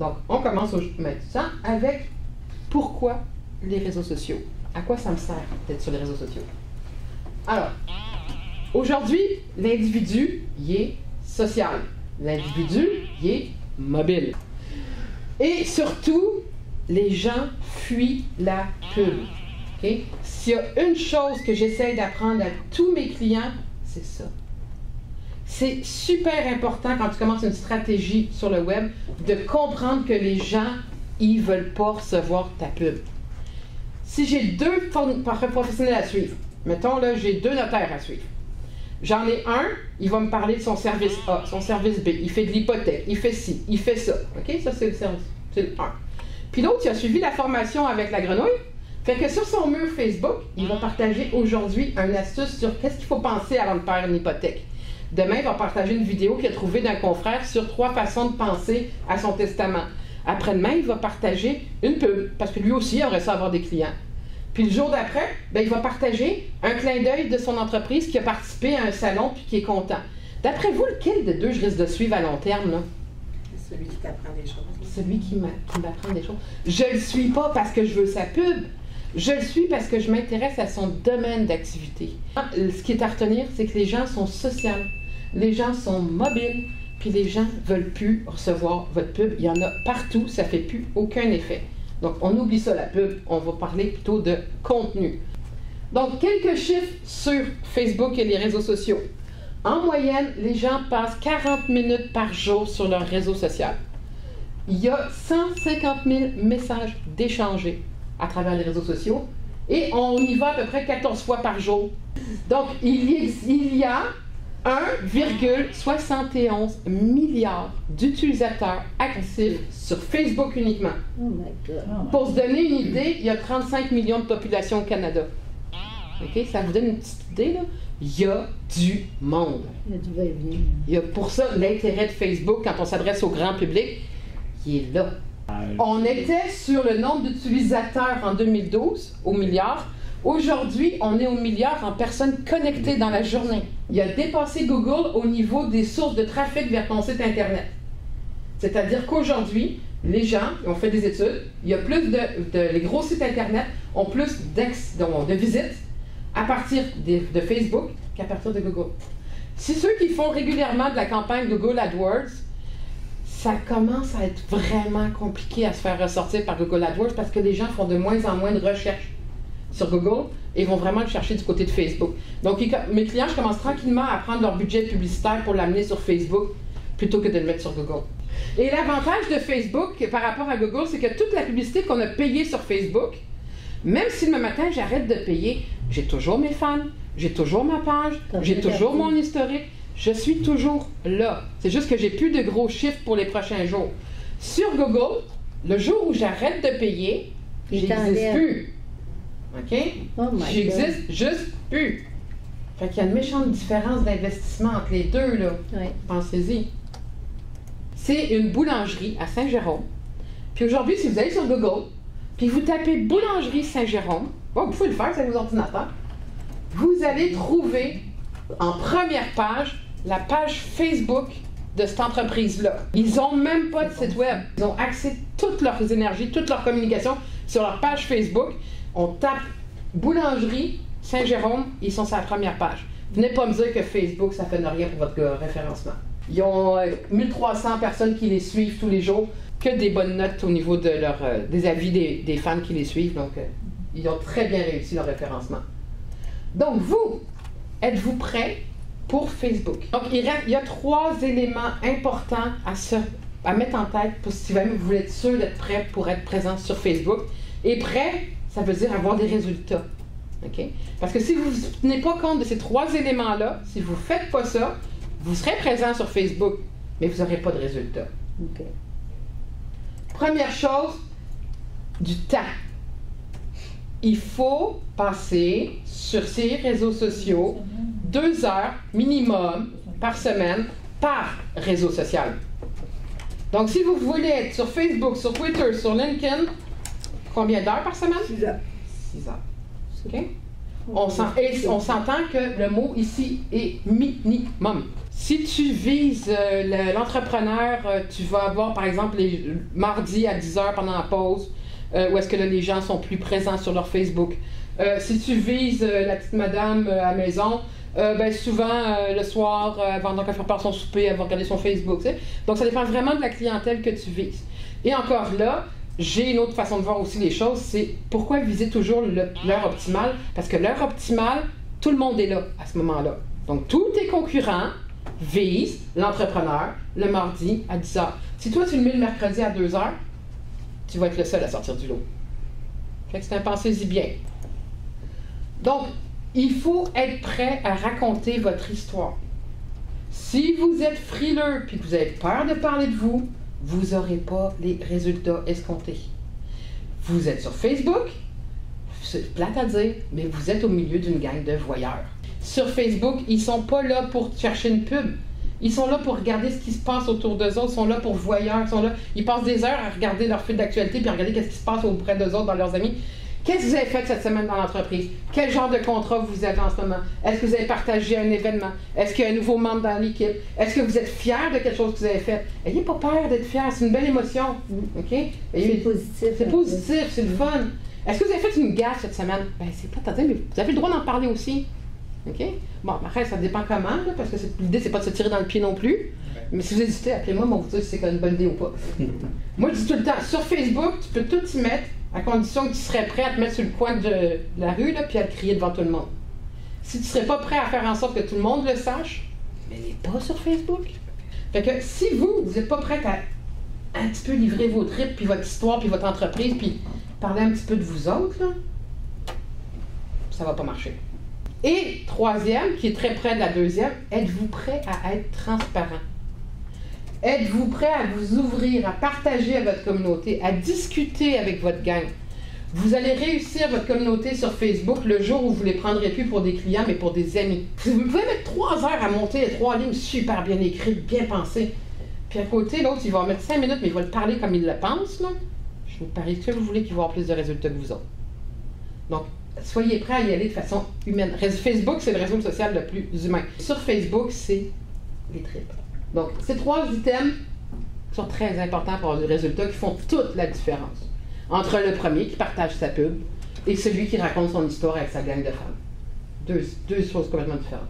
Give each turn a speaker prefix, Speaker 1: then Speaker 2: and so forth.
Speaker 1: Donc, on commence maintenant avec pourquoi les réseaux sociaux. À quoi ça me sert d'être sur les réseaux sociaux? Alors, aujourd'hui, l'individu, il est social. L'individu, il est mobile. Et surtout, les gens fuient la pub. Okay? S'il y a une chose que j'essaie d'apprendre à tous mes clients, c'est ça. C'est super important quand tu commences une stratégie sur le web de comprendre que les gens, ils veulent pas recevoir ta pub. Si j'ai deux professionnels à suivre, mettons là, j'ai deux notaires à suivre. J'en ai un, il va me parler de son service A, son service B, il fait de l'hypothèque, il fait ci, il fait ça. OK? Ça, c'est le service. C'est le 1. Puis l'autre, il a suivi la formation avec la grenouille. Fait que sur son mur Facebook, il va partager aujourd'hui une astuce sur qu'est-ce qu'il faut penser avant de faire une hypothèque. Demain, il va partager une vidéo qu'il a trouvée d'un confrère sur 3 façons de penser à son testament. Après-demain, il va partager une pub, parce que lui aussi il aurait ça avoir des clients. Puis le jour d'après, ben, il va partager un clin d'œil de son entreprise qui a participé à un salon puis qui est content. D'après vous, lequel des deux je risque de suivre à long terme, là?
Speaker 2: Celui qui t'apprend des choses.
Speaker 1: Celui qui m'apprend des choses. Je le suis pas parce que je veux sa pub. Je le suis parce que je m'intéresse à son domaine d'activité. Ce qui est à retenir, c'est que les gens sont sociaux. Les gens sont mobiles, puis les gens ne veulent plus recevoir votre pub. Il y en a partout, ça ne fait plus aucun effet. Donc, on oublie ça, la pub. On va parler plutôt de contenu. Donc, quelques chiffres sur Facebook et les réseaux sociaux. En moyenne, les gens passent 40 minutes par jour sur leur réseau social. Il y a 150 000 messages d'échangés à travers les réseaux sociaux et on y va à peu près 14 fois par jour. Donc, il y a 1,71 milliard d'utilisateurs actifs sur Facebook uniquement.
Speaker 3: Oh my God.
Speaker 1: Pour se donner une idée, il y a 35 millions de population au Canada. OK? Ça vous donne une petite idée, là? Il y a du monde.
Speaker 3: Il y a du va-et-vient.
Speaker 1: Il y a pour ça l'intérêt de Facebook quand on s'adresse au grand public, qui est là. On était sur le nombre d'utilisateurs en 2012 au milliard. Aujourd'hui, on est au milliard en personnes connectées dans la journée. Il a dépassé Google au niveau des sources de trafic vers ton site Internet. C'est-à-dire qu'aujourd'hui, les gens ont fait des études, il y a plus les gros sites Internet ont plus de visites à partir de Facebook qu'à partir de Google. Si ceux qui font régulièrement de la campagne Google AdWords, ça commence à être vraiment compliqué à se faire ressortir par Google AdWords parce que les gens font de moins en moins de recherches sur Google et vont vraiment le chercher du côté de Facebook. Donc, mes clients, je commence tranquillement à prendre leur budget publicitaire pour l'amener sur Facebook plutôt que de le mettre sur Google. Et l'avantage de Facebook par rapport à Google, c'est que toute la publicité qu'on a payée sur Facebook, même si le matin j'arrête de payer, j'ai toujours mes fans, j'ai toujours ma page, j'ai toujours mon historique, je suis toujours là. C'est juste que j'ai plus de gros chiffres pour les prochains jours. Sur Google, le jour où j'arrête de payer, j'existe plus. OK?
Speaker 3: Oh
Speaker 1: J'existe juste plus. Fait qu'il y a une méchante différence d'investissement entre les deux, là.
Speaker 3: Ouais.
Speaker 1: Pensez-y. C'est une boulangerie à Saint-Jérôme. Puis aujourd'hui, si vous allez sur Google, puis vous tapez boulangerie Saint-Jérôme, bon, vous pouvez le faire, c'est vos ordinateurs, vous allez trouver en première page la page Facebook de cette entreprise-là. Ils n'ont même pas de site web. Ils ont axé toutes leurs énergies, toute leur communication sur leur page Facebook. On tape boulangerie Saint-Jérôme, ils sont sur la première page. Venez pas me dire que Facebook, ça fait rien pour votre référencement. Ils ont 1300 personnes qui les suivent tous les jours, que des bonnes notes au niveau de des avis des fans qui les suivent. Donc, ils ont très bien réussi leur référencement. Donc, vous, êtes-vous prêts pour Facebook? Donc, il y a 3 éléments importants à mettre en tête pour si vous voulez être sûr d'être prêt pour être présent sur Facebook. Et prêt, ça veut dire avoir des résultats. OK? Parce que si vous ne tenez pas compte de ces 3 éléments-là, si vous ne faites pas ça, vous serez présent sur Facebook, mais vous n'aurez pas de résultats.
Speaker 3: OK.
Speaker 1: Première chose, du temps. Il faut passer sur ces réseaux sociaux 2 heures minimum par semaine par réseau social. Donc, si vous voulez être sur Facebook, sur Twitter, sur LinkedIn, combien d'heures par semaine?
Speaker 2: 6 heures.
Speaker 1: 6 heures. OK? On s'entend que le mot ici est minimum. Si tu vises l'entrepreneur, tu vas avoir par exemple les mardis à 10h pendant la pause, où est-ce que là, les gens sont plus présents sur leur Facebook. Si tu vises la petite madame à la maison, ben souvent le soir, pendant qu'elle prépare son souper, elle va regarder son Facebook. Tu sais. Donc ça dépend vraiment de la clientèle que tu vises. Et encore là, j'ai une autre façon de voir aussi les choses, c'est pourquoi viser toujours l'heure optimale? Parce que l'heure optimale, tout le monde est là à ce moment-là. Donc tous tes concurrents visent l'entrepreneur le mardi à 10h. Si toi tu le mets le mercredi à 2h, tu vas être le seul à sortir du lot. Fait que c'est un pensez-y bien. Donc, il faut être prêt à raconter votre histoire. Si vous êtes frileux et que vous avez peur de parler de vous, vous n'aurez pas les résultats escomptés. Vous êtes sur Facebook, c'est plate à dire, mais vous êtes au milieu d'une gang de voyeurs. Sur Facebook, ils ne sont pas là pour chercher une pub. Ils sont là pour regarder ce qui se passe autour d'eux autres, ils sont là pour voyeurs, ils passent des heures à regarder leur fil d'actualité puis à regarder ce qui se passe auprès d'eux autres, dans leurs amis. Qu'est-ce que vous avez fait cette semaine dans l'entreprise? Quel genre de contrat vous avez en ce moment? Est-ce que vous avez partagé un événement? Est-ce qu'il y a un nouveau membre dans l'équipe? Est-ce que vous êtes fier de quelque chose que vous avez fait? N'ayez pas peur d'être fier, c'est une belle émotion. Okay?
Speaker 3: C'est positif.
Speaker 1: C'est positif, c'est le fun. Est-ce que vous avez fait une gaffe cette semaine? Ben, c'est pas à dire, mais vous avez le droit d'en parler aussi. OK? Bon, après, ça dépend comment, là, parce que l'idée, c'est pas de se tirer dans le pied non plus. Ouais. Mais si vous hésitez, appelez-moi, on vous dire si c'est une bonne idée ou pas. Moi, je dis tout le temps, sur Facebook, tu peux tout y mettre, à condition que tu serais prêt à te mettre sur le coin de la rue, là, puis à te crier devant tout le monde. Si tu serais pas prêt à faire en sorte que tout le monde le sache, mais n'est pas sur Facebook. Fait que si vous n'êtes pas prêt à un petit peu livrer vos tripes, puis votre histoire, puis votre entreprise, puis parler un petit peu de vous autres, là, ça va pas marcher. Et troisième, qui est très près de la deuxième, êtes-vous prêt à être transparent? Êtes-vous prêt à vous ouvrir, à partager à votre communauté, à discuter avec votre gang? Vous allez réussir votre communauté sur Facebook le jour où vous ne les prendrez plus pour des clients, mais pour des amis. Vous pouvez mettre 3 heures à monter 3 lignes super bien écrites, bien pensées. Puis à côté, l'autre, il va en mettre 5 minutes, mais il va le parler comme il le pense. Là. Je vous parie que vous voulez qu'il va avoir plus de résultats que vous autres. Donc, soyez prêts à y aller de façon humaine. Facebook, c'est le réseau social le plus humain. Sur Facebook, c'est les tripes. Donc, ces 3 items sont très importants pour avoir des résultats qui font toute la différence entre le premier qui partage sa pub et celui qui raconte son histoire avec sa gang de femmes. Deux choses complètement différentes.